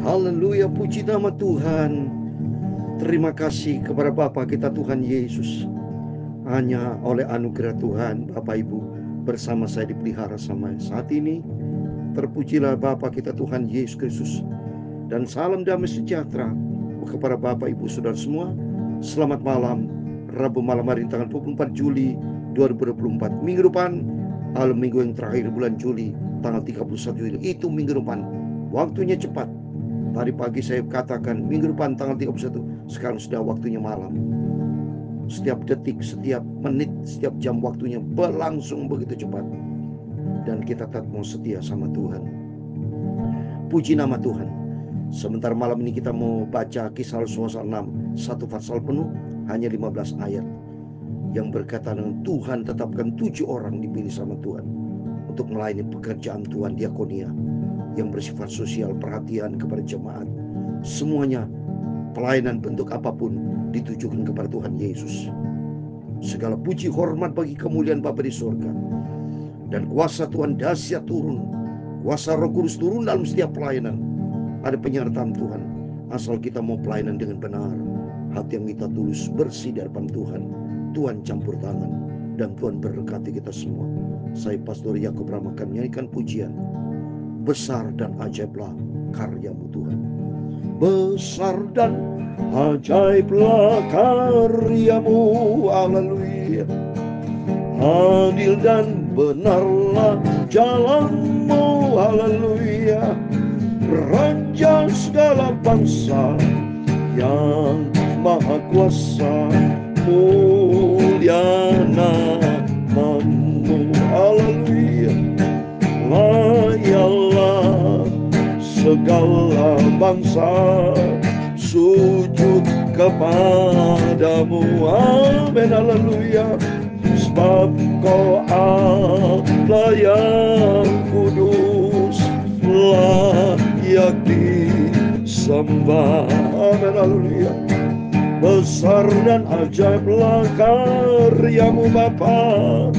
Haleluya, puji nama Tuhan. Terima kasih kepada Bapa kita Tuhan Yesus. Hanya oleh anugerah Tuhan, Bapak Ibu bersama saya dipelihara sama saat ini. Terpujilah Bapa kita Tuhan Yesus Kristus. Dan salam damai sejahtera kepada Bapak Ibu Saudara semua. Selamat malam, Rabu malam hari tanggal 24 Juli 2024. Minggu depan, minggu yang terakhir bulan Juli, tanggal 31 Juli. Itu minggu depan. Waktunya cepat. Tadi pagi saya katakan minggu depan tanggal 31. Sekarang sudah waktunya malam. Setiap detik, setiap menit, setiap jam waktunya berlangsung begitu cepat. Dan kita tetap mau setia sama Tuhan. Puji nama Tuhan. Sebentar malam ini kita mau baca Kisah Rasul 6. Satu pasal penuh, hanya 15 ayat. Yang berkata dengan Tuhan tetapkan 7 orang dipilih sama Tuhan untuk melayani pekerjaan Tuhan diakonia yang bersifat sosial, perhatian kepada jemaat. Semuanya pelayanan bentuk apapun ditujukan kepada Tuhan Yesus. Segala puji hormat bagi kemuliaan Bapa di surga. Dan kuasa Tuhan dahsyat turun. Kuasa Roh Kudus turun dalam setiap pelayanan. Ada penyertaan Tuhan. Asal kita mau pelayanan dengan benar. Hati yang kita tulus bersih di hadapan Tuhan. Tuhan campur tangan. Dan Tuhan berkati kita semua. Saya Pastor Yakub Rama akan menyanyikan pujian. Besar dan ajaiblah karyamu Tuhan. Besar dan ajaiblah karyamu, haleluya. Adil dan benarlah jalanmu, haleluya. Raja segala bangsa yang maha kuasa, mulia namamu, haleluya. Layalah segala bangsa sujud kepadamu, amin, haleluya. Sebab kau Allah yang kudus, layak disembah, amin, haleluya. Besar dan ajaiblah karyamu Bapa,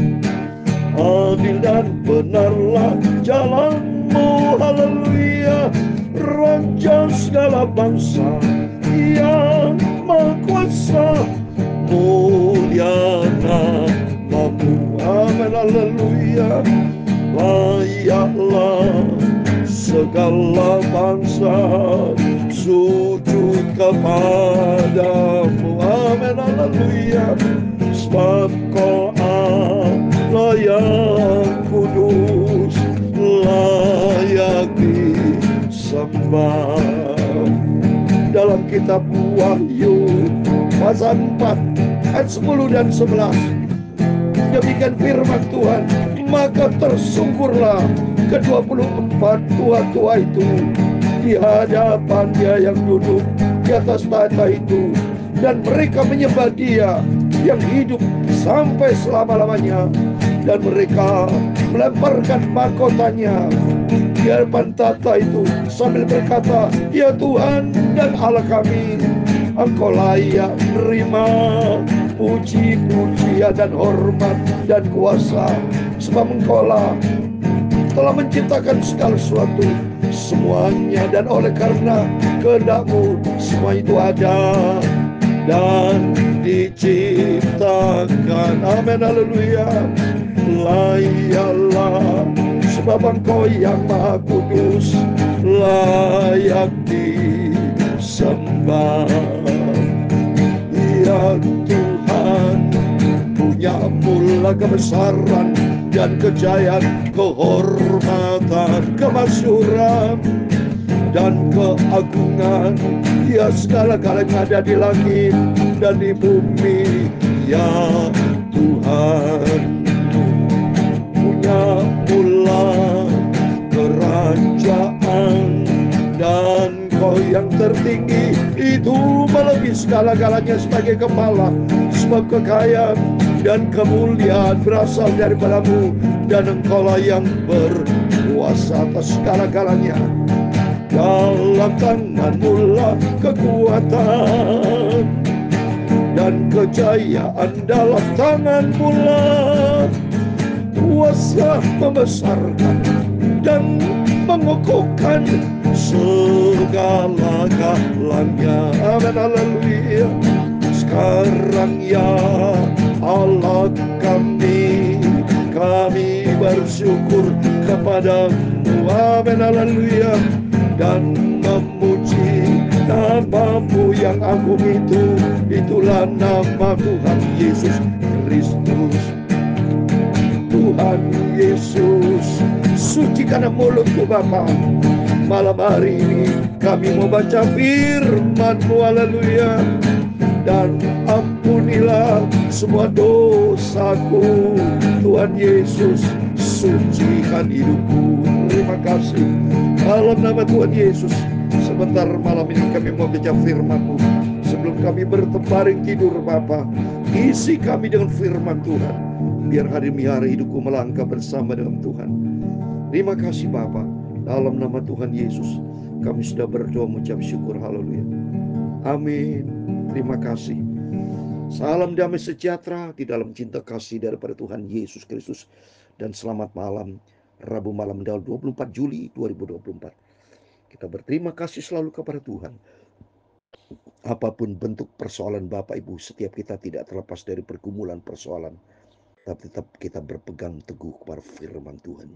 adil dan benarlah jalanmu, haleluya. Raja segala bangsa yang maha kuasa, mulia namamu, amin, haleluya. Layaklah segala bangsa sujud kepadamu, amin, haleluya. Sebab kau Allah yang kudus, layak disembah. Dalam kitab Wahyu pasal 4 ayat 10 dan 11, demikian firman Tuhan. Maka tersungkurlah ke-24 tua-tua itu di hadapan Dia yang duduk di atas tahta itu, dan mereka menyembah Dia yang hidup sampai selama-lamanya, dan mereka melemparkan mahkotanya di hadapan tahta itu sambil berkata, ya Tuhan dan Allah kami, Engkau layak menerima puji-pujian dan hormat dan kuasa, sebab Engkaulah telah menciptakan segala sesuatu semuanya, dan oleh karena kehendak-Mu semua itu ada dan diciptakan, amin, haleluya. Layaklah sebab Engkau yang maha kudus, layak disembah. Ya Tuhan, punya mula kebesaran dan kejayaan, kehormatan, kemasyhuran dan keagungan. Ya segala-galanya ada di langit dan di bumi, ya Tuhan. Punya mula kerajaan, dan Kau yang tertinggi itu melebihi segala-galanya sebagai kepala. Sebab kekayaan dan kemuliaan berasal daripada-Mu, dan Engkaulah yang berkuasa atas segala-galanya. Dalam tangan-Mu lah kekuatan, dan kejayaan dalam tangan-Mu lah kuasa membesarkan dan mengukuhkan segala kalangnya. Amin, haleluya. Sekarang ya Allah kami bersyukur kepadamu. Amin, haleluya. Dan memuji namamu yang agung itu, itulah nama Tuhan Yesus Kristus. Tuhan Yesus, sucikan mulutku Bapa. Malam hari ini kami mau baca firman-Mu, haleluya. Dan ampunilah semua dosaku, Tuhan Yesus, sucikan hidupku. Terima kasih dalam nama Tuhan Yesus. Sebentar malam ini kami mau baca firman-Mu. Sebelum kami bertembaring tidur Bapa, isi kami dengan firman Tuhan, biar hari demi hari hidupku melangkah bersama dengan Tuhan. Terima kasih Bapa, dalam nama Tuhan Yesus kami sudah berdoa mengucap syukur, haleluya. Amin. Terima kasih. Salam damai sejahtera di dalam cinta kasih daripada Tuhan Yesus Kristus. Dan selamat malam, Rabu malam tanggal 24 Juli 2024. Kita berterima kasih selalu kepada Tuhan. Apapun bentuk persoalan Bapak Ibu, setiap kita tidak terlepas dari pergumulan persoalan, tapi tetap kita berpegang teguh kepada firman Tuhan.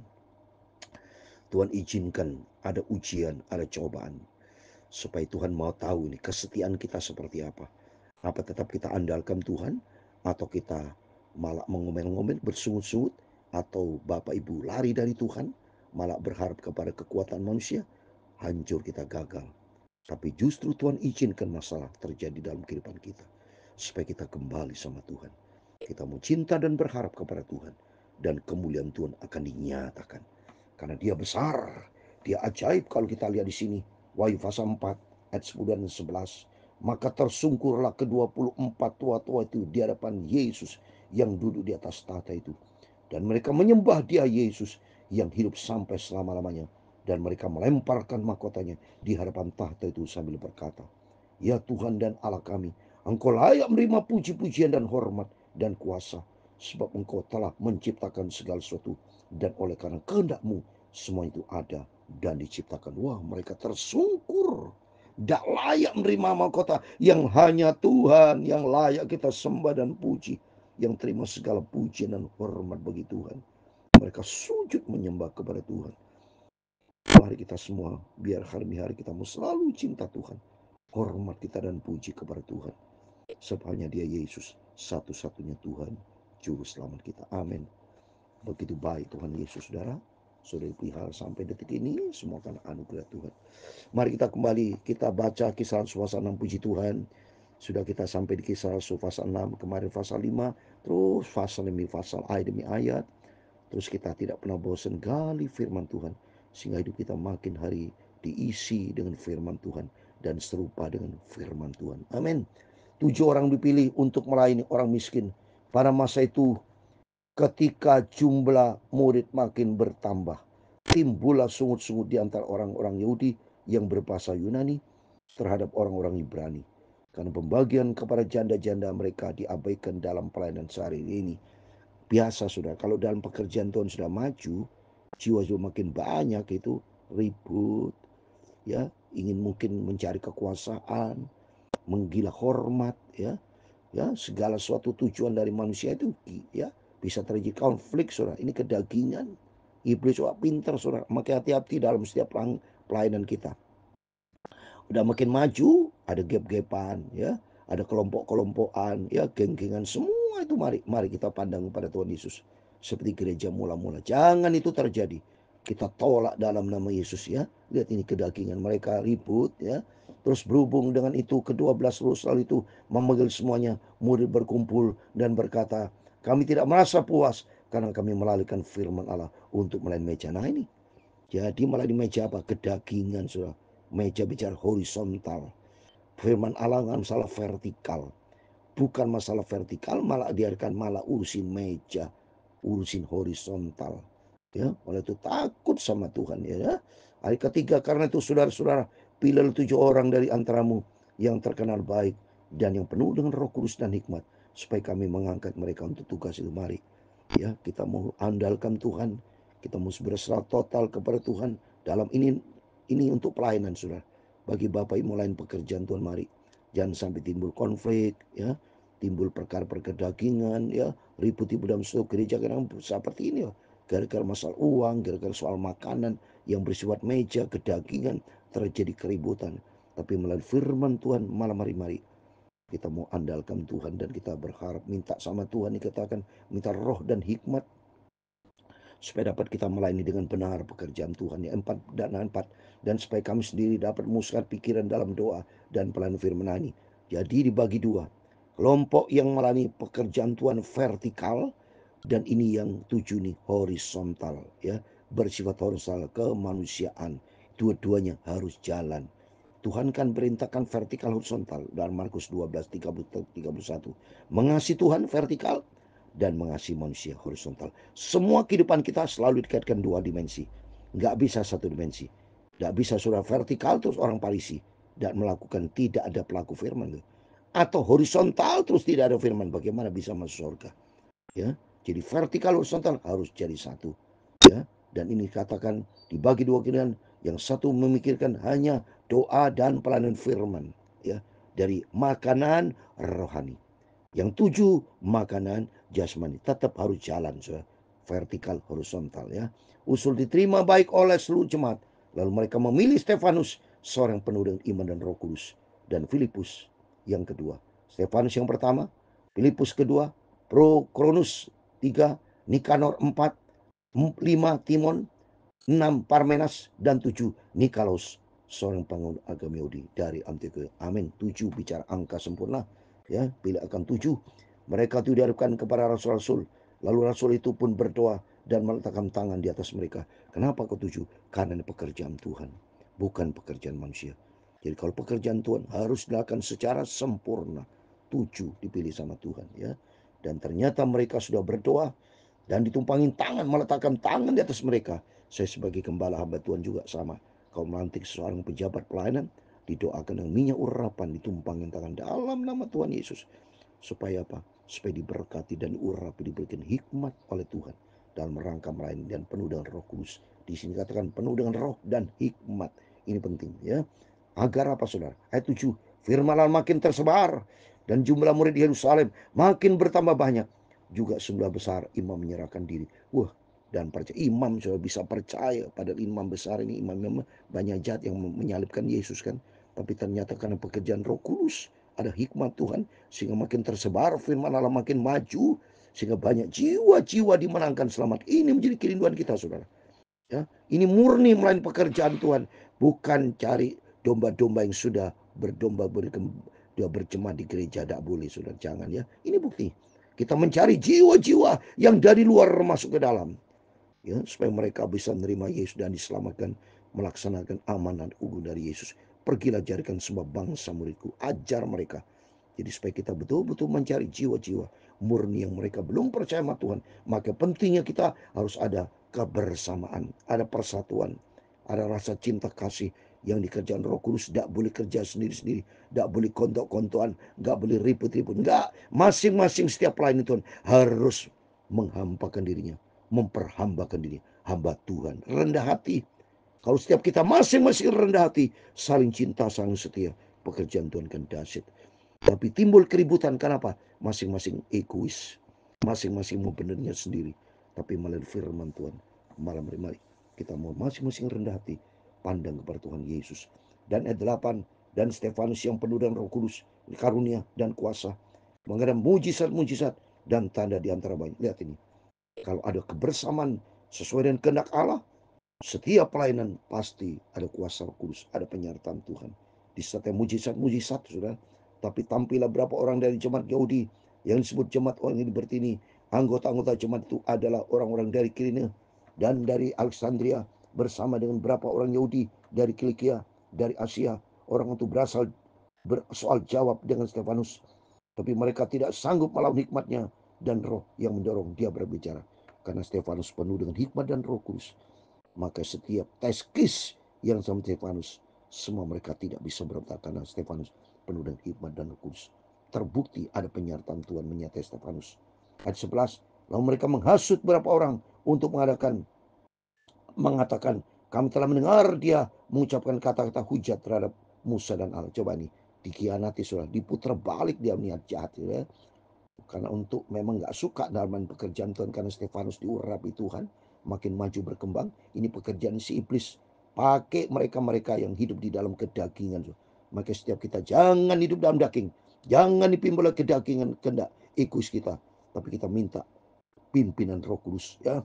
Tuhan izinkan ada ujian, ada cobaan, supaya Tuhan mau tahu ini kesetiaan kita seperti apa. Apa tetap kita andalkan Tuhan, atau kita malah mengomel-ngomel, bersungut-sungut, atau Bapak Ibu lari dari Tuhan, malah berharap kepada kekuatan manusia, hancur kita, gagal. Tapi justru Tuhan izinkan masalah terjadi dalam kehidupan kita, supaya kita kembali sama Tuhan. Kita mau cinta dan berharap kepada Tuhan, dan kemuliaan Tuhan akan dinyatakan. Karena Dia besar, Dia ajaib. Kalau kita lihat di sini, Wahyu pasal 4 ayat 10 dan 11. Maka tersungkurlah ke-24 tua-tua itu di hadapan Yesus yang duduk di atas tahta itu. Dan mereka menyembah Dia Yesus yang hidup sampai selama-lamanya. Dan mereka melemparkan mahkotanya di hadapan tahta itu sambil berkata, ya Tuhan dan Allah kami, Engkau layak menerima puji-pujian dan hormat dan kuasa, sebab Engkau telah menciptakan segala sesuatu, dan oleh karena kehendak-Mu semua itu ada dan diciptakan. Wah, mereka tersungkur. Tidak layak menerima mahkota yang hanya Tuhan yang layak kita sembah dan puji, yang terima segala pujian dan hormat bagi Tuhan. Mereka sujud menyembah kepada Tuhan. Mari kita semua, biar hari-hari kita mau selalu cinta Tuhan, hormat kita dan puji kepada Tuhan. Sebab hanya Dia Yesus, satu-satunya Tuhan, Juru Selamat kita. Amin. Begitu baik Tuhan Yesus, saudara. Sudah dipelihara sampai detik ini, semua karena anugerah Tuhan. Mari kita kembali, kita baca Kisah Rasul pasal 6, puji Tuhan. Sudah kita sampai di Kisah Rasul pasal 6, kemarin pasal 5, terus pasal demi pasal, ayat demi ayat. Terus kita tidak pernah bosan gali firman Tuhan, sehingga hidup kita makin hari diisi dengan firman Tuhan dan serupa dengan firman Tuhan. Amin. 7 orang dipilih untuk melayani orang miskin. Pada masa itu, ketika jumlah murid makin bertambah, timbullah sungut-sungut di antara orang-orang Yahudi yang berbahasa Yunani terhadap orang-orang Ibrani. Karena pembagian kepada janda-janda mereka diabaikan dalam pelayanan sehari ini. Biasa sudah, kalau dalam pekerjaan Tuhan sudah maju, jiwa-jiwa makin banyak itu ribut, ya, ingin mungkin mencari kekuasaan, menggila hormat, ya, segala suatu tujuan dari manusia itu, ya, bisa terjadi konflik, saudara. Ini kedagingan. Iblis wah pintar, saudara. Maka hati-hati dalam setiap pelayanan kita. Udah makin maju, ada gap-gapan, ya, ada kelompok-kelompokan, ya, geng-gengan, semua itu mari kita pandang pada Tuhan Yesus. Seperti gereja mula-mula. Jangan itu terjadi. Kita tolak dalam nama Yesus, ya. Lihat ini kedagingan mereka ribut, ya. Terus berhubung dengan itu, ke-12 Rasul itu memanggil semuanya, murid berkumpul dan berkata, kami tidak merasa puas karena kami melalaikan firman Allah untuk melayani meja. Nah ini, jadi melayani meja apa? Kedagingan, saudara. Meja bicara horizontal. Firman Allah nggak masalah vertikal. Bukan masalah vertikal, malah biarkan malah urusin meja, urusin horizontal. Ya, oleh itu takut sama Tuhan, ya. Hari ketiga, karena itu saudara-saudara, pilih 7 orang dari antaramu yang terkenal baik dan yang penuh dengan Roh Kudus dan hikmat, supaya kami mengangkat mereka untuk tugas itu. Mari, ya, kita mau andalkan Tuhan, kita mau berserah total kepada Tuhan dalam ini untuk pelayanan, saudara. Bagi Bapak Ibu lain pekerjaan Tuhan, mari jangan sampai timbul konflik, ya, timbul perkara dagingan, ya, ribut-ribut dalam suatu gereja kadang seperti ini, ya, gara-gara masalah uang, gara-gara soal makanan yang bersifat meja, kedagingan, terjadi keributan. Tapi melalui firman Tuhan malam hari, mari kita mau andalkan Tuhan dan kita berharap minta sama Tuhan, dikatakan minta roh dan hikmat supaya dapat kita melayani dengan benar pekerjaan Tuhan, ya, 4 dan supaya kami sendiri dapat memusatkan pikiran dalam doa dan pelayanan firman ini. Jadi dibagi dua, kelompok yang melayani pekerjaan Tuhan vertikal, dan ini yang 7 nih horizontal, ya, bersifat horizontal kemanusiaan. Dua-duanya harus jalan. Tuhan kan perintahkan vertikal horizontal dalam Markus 12:30-31. Mengasihi Tuhan vertikal dan mengasihi manusia horizontal. Semua kehidupan kita selalu dikaitkan dua dimensi. Nggak bisa satu dimensi. Nggak bisa sudah vertikal terus orang Parisi dan melakukan tidak ada pelaku firman. Atau horizontal terus tidak ada firman. Bagaimana bisa masuk surga? Ya, jadi vertikal horizontal harus jadi satu. Ya, dan ini katakan dibagi dua kalian. Yang satu memikirkan hanya doa dan pelayanan firman, ya, dari makanan rohani. Yang 7 makanan jasmani. Tetap harus jalan, so, vertikal horizontal, ya. Usul diterima baik oleh seluruh jemaat. Lalu mereka memilih Stefanus, seorang penuh dengan iman dan Roh Kudus, dan Filipus yang kedua. Stefanus yang pertama, Filipus kedua, Prokronus 3, Nikanor 4, 5 Timon, 6 Parmenas, dan 7 Nikolaus, seorang penganut agama Yahudi dari Antioquia. Amin. 7 bicara angka sempurna, ya. Bila akan 7, mereka itu dihadapkan kepada rasul-rasul. Lalu rasul itu pun berdoa dan meletakkan tangan di atas mereka. Kenapa ke 7? Karena ini pekerjaan Tuhan, bukan pekerjaan manusia. Jadi kalau pekerjaan Tuhan harus dilakukan secara sempurna. 7 dipilih sama Tuhan, ya. Dan ternyata mereka sudah berdoa dan ditumpangin tangan, meletakkan tangan di atas mereka. Saya sebagai gembala hamba Tuhan juga sama. Kalau melantik seorang pejabat pelayanan, didoakan dengan minyak urapan, ditumpangin tangan dalam nama Tuhan Yesus. Supaya apa? Supaya diberkati dan diurapi, diberikan hikmat oleh Tuhan dalam rangka melayani dan penuh dengan Roh Kudus. Di sini katakan penuh dengan roh dan hikmat. Ini penting, ya. Agar apa, saudara? Ayat 7. Firman makin tersebar dan jumlah murid di Yerusalem makin bertambah banyak. Juga jumlah besar imam menyerahkan diri. Wah, dan percaya imam sudah bisa percaya pada imam besar ini, imam banyak jahat yang menyalibkan Yesus kan. Tapi ternyata karena pekerjaan Roh Kudus, ada hikmat Tuhan, sehingga makin tersebar firman Allah, makin maju, sehingga banyak jiwa-jiwa dimenangkan selamat. Ini menjadi kerinduan kita, saudara. Ya, ini murni melayani pekerjaan Tuhan, bukan cari domba-domba yang sudah berdomba berjemaah di gereja. Tidak boleh, saudara, jangan, ya. Ini bukti kita mencari jiwa-jiwa yang dari luar masuk ke dalam, ya, supaya mereka bisa menerima Yesus dan diselamatkan, melaksanakan amanat ugu dari Yesus. Pergilah jadikan semua bangsa muridku, ajar mereka. Jadi supaya kita betul-betul mencari jiwa-jiwa murni yang mereka belum percaya sama Tuhan. Maka pentingnya kita harus ada kebersamaan, ada persatuan, ada rasa cinta kasih yang dikerjakan Roh Kudus. Tidak boleh kerja sendiri-sendiri, tidak boleh kontok-kontokan, nggak boleh ribut-ribut, nggak. Masing-masing setiap pelayan Tuhan harus menghampakan dirinya, memperhambakan diri, hamba Tuhan, rendah hati. Kalau setiap kita masing-masing rendah hati, saling cinta, saling setia, pekerjaan Tuhan kan dahsyat. Tapi timbul keributan, kenapa? Masing-masing egois, masing-masing mau benernya sendiri. Tapi melalui firman Tuhan, malam hari mari kita mau masing-masing rendah hati, pandang kepada Tuhan Yesus. Dan ayat 8, dan Stefanus yang penuh dengan Roh Kudus, karunia dan kuasa, mengadakan mujizat-mujizat dan tanda di antara banyak. Lihat ini, kalau ada kebersamaan sesuai dengan kehendak Allah, setiap pelayanan pasti ada kuasa Roh Kudus, ada penyertaan Tuhan. Disertai mujizat-mujizat, sudah. Tapi tampillah berapa orang dari jemaat Yahudi yang disebut jemaat orang ini bertini. Anggota-anggota jemaat itu adalah orang-orang dari Kirene dan dari Alexandria, bersama dengan berapa orang Yahudi dari Kilikia, dari Asia. Orang itu berasal bersoal jawab dengan Stefanus. Tapi mereka tidak sanggup melawan hikmatnya dan roh yang mendorong dia berbicara. Karena Stefanus penuh dengan hikmat dan Roh Kudus. Maka setiap teskis yang sama Stefanus, semua mereka tidak bisa berontak karena Stefanus penuh dengan hikmat dan Roh Kudus. Terbukti ada penyertaan Tuhan menyertai Stefanus. Ayat 11, lalu mereka menghasut beberapa orang untuk mengatakan Kami telah mendengar dia mengucapkan kata-kata hujat terhadap Musa dan Allah. Coba nih, dikhianati saudara, diputar balik dia niat jahat ya. Karena untuk memang gak suka dalam pekerjaan Tuhan, karena Stefanus diurapi Tuhan, makin maju berkembang. Ini pekerjaan si iblis, pakai mereka-mereka yang hidup di dalam kedagingan. Maka setiap kita jangan hidup dalam daging, jangan dipimpin oleh kedagingan kehendak egois kita, tapi kita minta pimpinan Roh Kudus ya.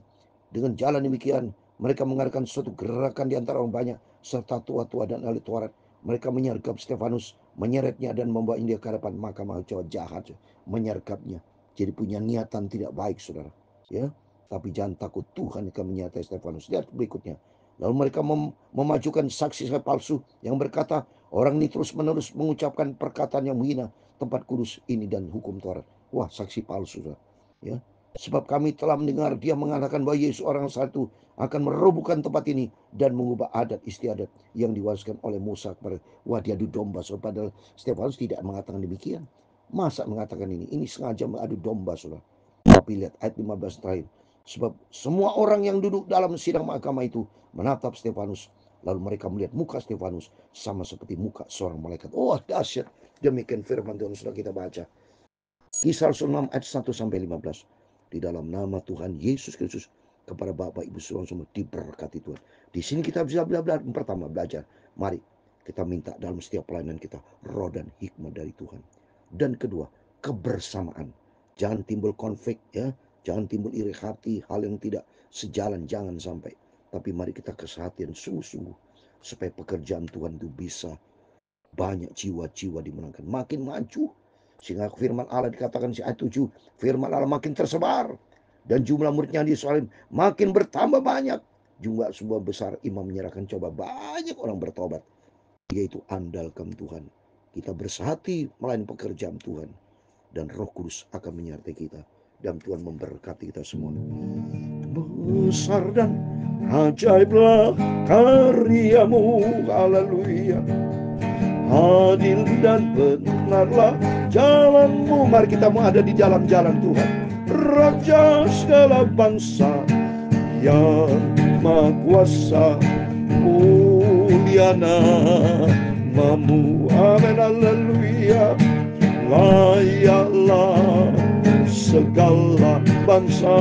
Dengan jalan demikian mereka mengadakan suatu gerakan di antara orang banyak serta tua-tua dan ahli Taurat. Mereka menyergap Stefanus, menyeretnya dan membawa dia ke hadapan mahkamah jahat, menyergapnya. Jadi punya niatan tidak baik saudara ya. Tapi jangan takut, Tuhan akan menyertai Stefanus. Lihat berikutnya. Lalu mereka memajukan saksi palsu yang berkata, orang ini terus-menerus mengucapkan perkataan yang menghina tempat kudus ini dan hukum Taurat. Wah, saksi palsu saudara ya. Sebab kami telah mendengar dia mengatakan bahwa Yesus orang satu akan merobohkan tempat ini dan mengubah adat istiadat yang diwariskan oleh Musa kepada. Wah, dia adu domba. So, padahal Stefanus tidak mengatakan demikian. Masa mengatakan ini? Ini sengaja mengadu domba saudara. Tapi lihat ayat 15 terakhir. Sebab semua orang yang duduk dalam sidang mahkamah itu menatap Stefanus. Lalu mereka melihat muka Stefanus sama seperti muka seorang malaikat. Oh, dahsyat. Demikian firman Tuhan sudah kita baca. Kisah 6 ayat 1 sampai 15. Di dalam nama Tuhan Yesus Kristus, kepada Bapak Ibu Saudara semua diberkati Tuhan. Di sini kita bisa belajar, pertama belajar. Mari kita minta dalam setiap pelayanan kita roh dan hikmat dari Tuhan. Dan kedua, kebersamaan. Jangan timbul konflik ya, jangan timbul iri hati, hal yang tidak sejalan, jangan sampai. Tapi mari kita kesehatan sungguh-sungguh supaya pekerjaan Tuhan itu bisa banyak jiwa-jiwa dimenangkan, makin maju. Sehingga firman Allah dikatakan di ayat 7, firman Allah makin tersebar dan jumlah muridnya di Yerusalem makin bertambah banyak. Jumlah sebuah besar imam menyerahkan, coba banyak orang bertobat. Yaitu andalkan Tuhan. Kita bersehati melayani pekerjaan Tuhan dan Roh Kudus akan menyertai kita dan Tuhan memberkati kita semua. Besar dan ajaiblah karyamu, haleluya. Adil dan benarlah jalanmu. Mari kita mau ada di jalan-jalan Tuhan. Raja segala bangsa yang Maha Kuasa, mulia namamu. Amin, haleluya. Layaklah segala bangsa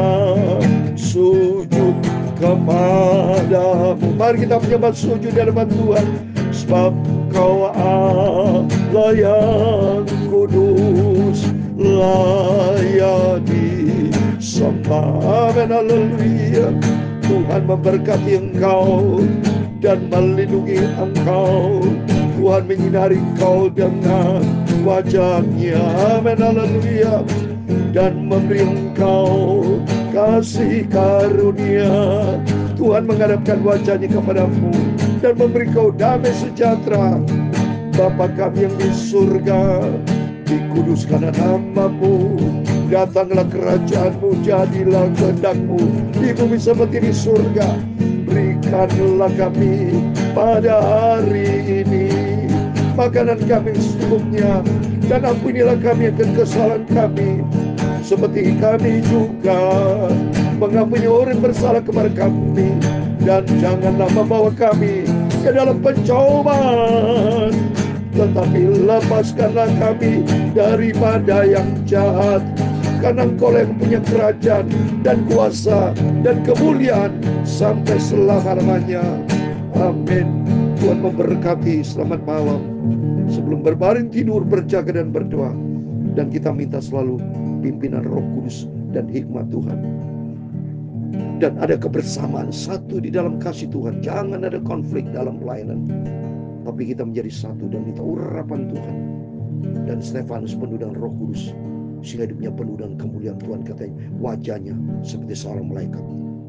sujud kepadamu. Mari kita menyembah sujud di hadapan Tuhan. Sebab Kau Allah yang kudus, layak disembah. Amin, haleluya. Tuhan memberkati engkau dan melindungi engkau. Tuhan menyinari engkau dengan wajah-Nya. Amin, haleluya. Dan memberi engkau kasih karunia. Tuhan menghadapkan wajah-Nya kepadamu dan memberi kau damai sejahtera. Bapa kami yang di surga, dikuduskanlah nama-Mu. Datanglah kerajaan-Mu, jadilah kehendak-Mu di bumi seperti di surga. Berikanlah kami pada hari ini makanan kami secukupnya, dan ampunilah kami akan kesalahan kami, seperti kami juga mengampuni orang bersalah kepada kami. Dan janganlah membawa kami ke dalam pencobaan, tetapi lepaskanlah kami daripada yang jahat. Karena Engkau yang punya kerajaan dan kuasa dan kemuliaan sampai selama-lamanya. Amin. Tuhan memberkati. Selamat malam. Sebelum berbaring tidur, berjaga dan berdoa. Dan kita minta selalu pimpinan Roh Kudus dan hikmat Tuhan. Dan ada kebersamaan satu di dalam kasih Tuhan. Jangan ada konflik dalam pelayanan, tapi kita menjadi satu dan minta urapan Tuhan. Dan Stefanus penuh dengan Roh Kudus, sehingga hidupnya penuh dengan kemuliaan Tuhan. Katanya wajahnya seperti seorang malaikat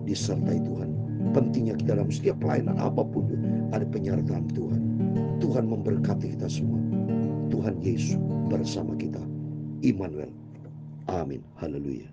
disertai Tuhan. Pentingnya kita dalam setiap pelayanan apapun ada penyertaan Tuhan. Tuhan memberkati kita semua. Tuhan Yesus bersama kita. Immanuel. Amin. Haleluya.